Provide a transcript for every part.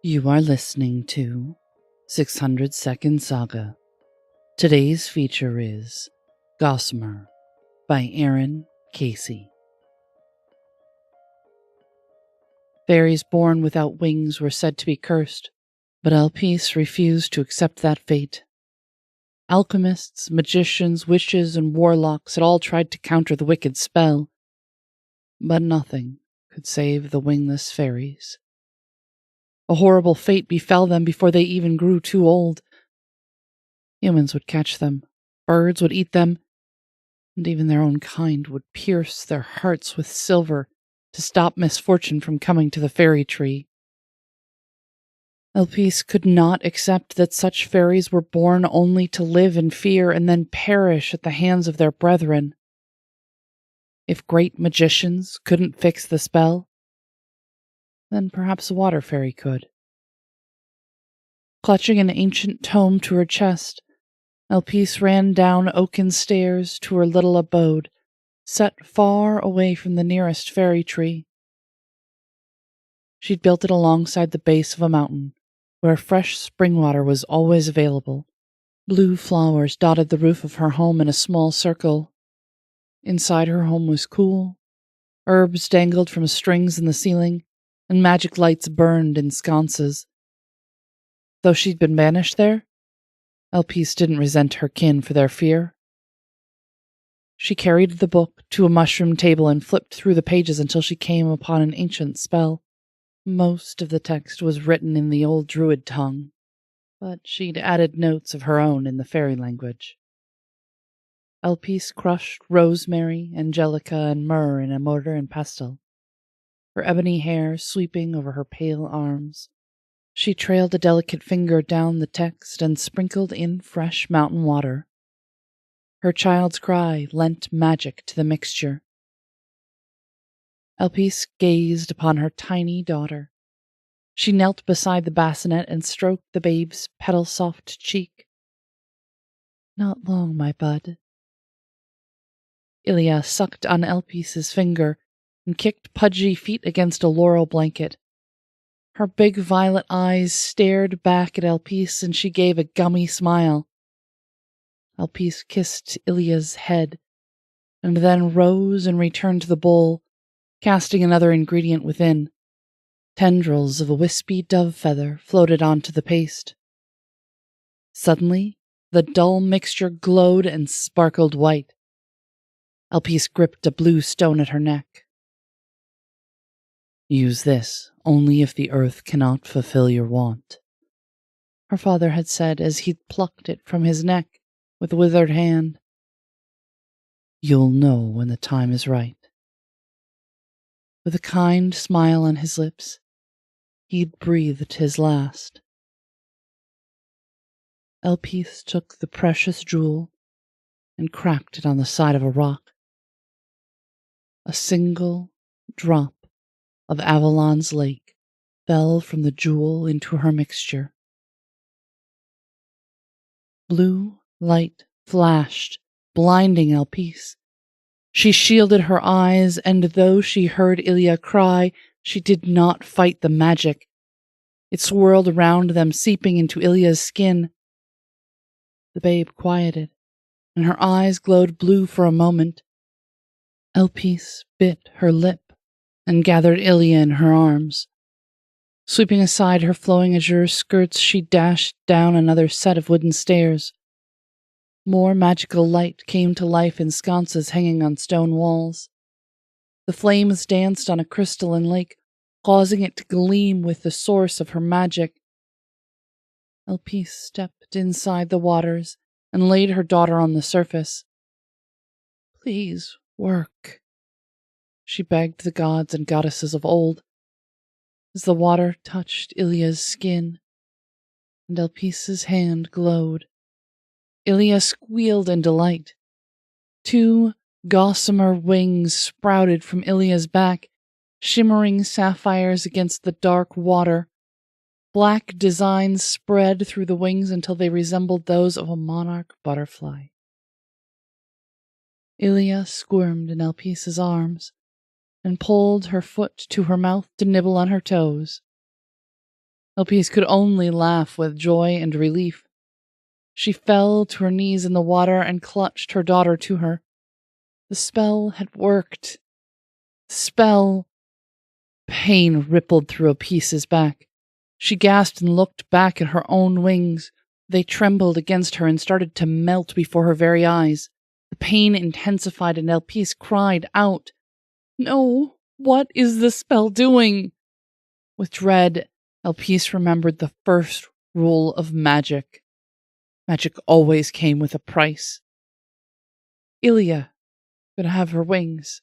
You are listening to 600 Second Saga. Today's feature is Gossamer by Erin Casey. Fairies born without wings were said to be cursed, but Elpis refused to accept that fate. Alchemists, magicians, witches, and warlocks had all tried to counter the wicked spell, but nothing could save the wingless fairies. A horrible fate befell them before they even grew too old. Humans would catch them, birds would eat them, and even their own kind would pierce their hearts with silver to stop misfortune from coming to the fairy tree. Elpis could not accept that such fairies were born only to live in fear and then perish at the hands of their brethren. If great magicians couldn't fix the spell, then perhaps a water fairy could. Clutching an ancient tome to her chest, Elpis ran down oaken stairs to her little abode, set far away from the nearest fairy tree. She'd built it alongside the base of a mountain, where fresh spring water was always available. Blue flowers dotted the roof of her home in a small circle. Inside her home was cool. Herbs dangled from strings in the ceiling, and magic lights burned in sconces. Though she'd been banished there, Elpis didn't resent her kin for their fear. She carried the book to a mushroom table and flipped through the pages until she came upon an ancient spell. Most of the text was written in the old druid tongue, but she'd added notes of her own in the fairy language. Elpis crushed rosemary, angelica, and myrrh in a mortar and pestle, her ebony hair sweeping over her pale arms. She trailed a delicate finger down the text and sprinkled in fresh mountain water. Her child's cry lent magic to the mixture. Elpis gazed upon her tiny daughter. She knelt beside the bassinet and stroked the babe's petal-soft cheek. "Not long, my bud." Ilya sucked on Elpis's finger and kicked pudgy feet against a laurel blanket. Her big violet eyes stared back at Elpis, and she gave a gummy smile. Elpis kissed Ilya's head, and then rose and returned to the bowl, casting another ingredient within. Tendrils of a wispy dove feather floated onto the paste. Suddenly, the dull mixture glowed and sparkled white. Elpis gripped a blue stone at her neck. "Use this only if the earth cannot fulfill your want," her father had said as he'd plucked it from his neck with a withered hand. "You'll know when the time is right." With a kind smile on his lips, he'd breathed his last. Elpis took the precious jewel and cracked it on the side of a rock. A single drop of Avalon's lake fell from the jewel into her mixture. Blue light flashed, blinding Elpis. She shielded her eyes, and though she heard Ilya cry, she did not fight the magic. It swirled around them, seeping into Ilya's skin. The babe quieted, and her eyes glowed blue for a moment. Elpis bit her lip and gathered Ilya in her arms. Sweeping aside her flowing azure skirts, she dashed down another set of wooden stairs. More magical light came to life in sconces hanging on stone walls. The flames danced on a crystalline lake, causing it to gleam with the source of her magic. Elpis stepped inside the waters and laid her daughter on the surface. "Please work," she begged the gods and goddesses of old. As the water touched Ilya's skin, and Elpis's hand glowed, Ilya squealed in delight. 2 gossamer wings sprouted from Ilya's back, shimmering sapphires against the dark water. Black designs spread through the wings until they resembled those of a monarch butterfly. Ilya squirmed in Elpis's arms and pulled her foot to her mouth to nibble on her toes. Elpise could only laugh with joy and relief. She fell to her knees in the water and clutched her daughter to her. The spell had worked. The spell. Pain rippled through Elpise's back. She gasped and looked back at her own wings. They trembled against her and started to melt before her very eyes. The pain intensified and Elpise cried out, "No, what is the spell doing?" With dread, Elpise remembered the first rule of magic. Magic always came with a price. Ilia could have her wings,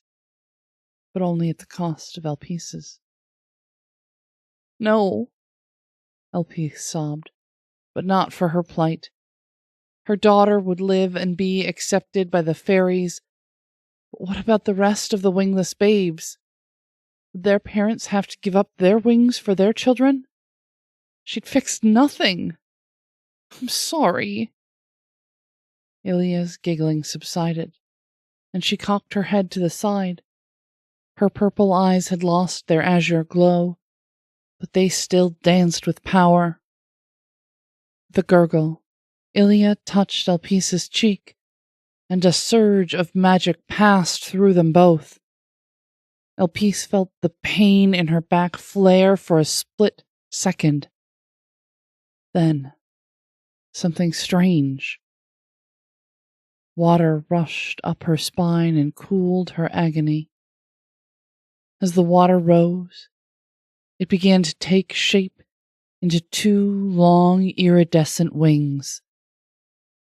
but only at the cost of Elpise's. "No," Elpise sobbed, but not for her plight. Her daughter would live and be accepted by the fairies. But what about the rest of the wingless babes? Would their parents have to give up their wings for their children? She'd fixed nothing. "I'm sorry." Ilia's giggling subsided, and she cocked her head to the side. Her purple eyes had lost their azure glow, but they still danced with power. The gurgle, Ilia touched Elpise's cheek, and a surge of magic passed through them both. Elpise felt the pain in her back flare for a split second. Then, something strange. Water rushed up her spine and cooled her agony. As the water rose, it began to take shape into two long iridescent wings.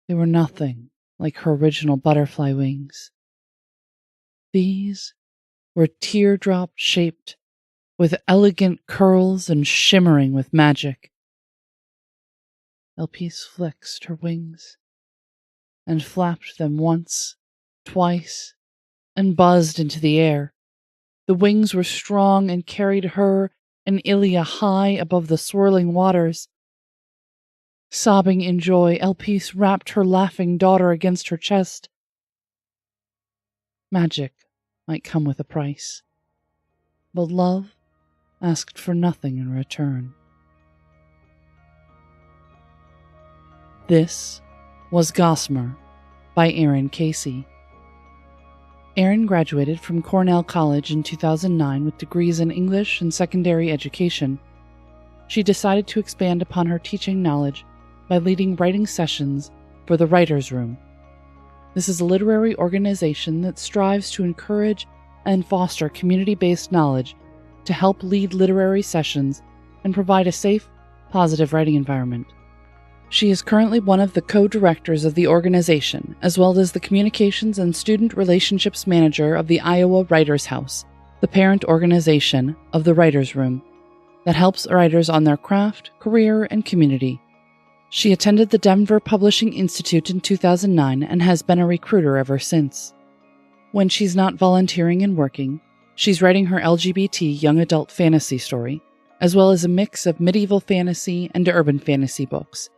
They were nothing like her original butterfly wings. These were teardrop-shaped, with elegant curls and shimmering with magic. Elpise flexed her wings and flapped them once, twice, and buzzed into the air. The wings were strong and carried her and Ilia high above the swirling waters. Sobbing in joy, Elpise wrapped her laughing daughter against her chest. Magic might come with a price, but love asked for nothing in return. This was Gossamer by Erin Casey. Erin graduated from Cornell College in 2009 with degrees in English and secondary education. She decided to expand upon her teaching knowledge by leading writing sessions for the Writers' Room. This is a literary organization that strives to encourage and foster community-based knowledge to help lead literary sessions and provide a safe, positive writing environment. She is currently one of the co-directors of the organization, as well as the Communications and Student Relationships Manager of the Iowa Writers House, the parent organization of the Writers' Room, that helps writers on their craft, career, and community. She attended the Denver Publishing Institute in 2009 and has been a recruiter ever since. When she's not volunteering and working, she's writing her LGBT young adult fantasy story, as well as a mix of medieval fantasy and urban fantasy books.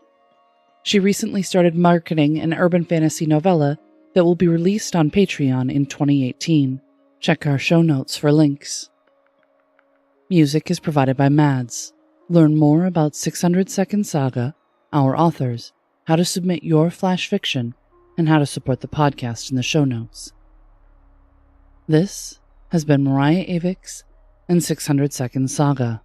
She recently started marketing an urban fantasy novella that will be released on Patreon in 2018. Check our show notes for links. Music is provided by Mads. Learn more about 600 Saga, our authors, how to submit your flash fiction, and how to support the podcast in the show notes. This has been Mariah Avix and 600 Saga.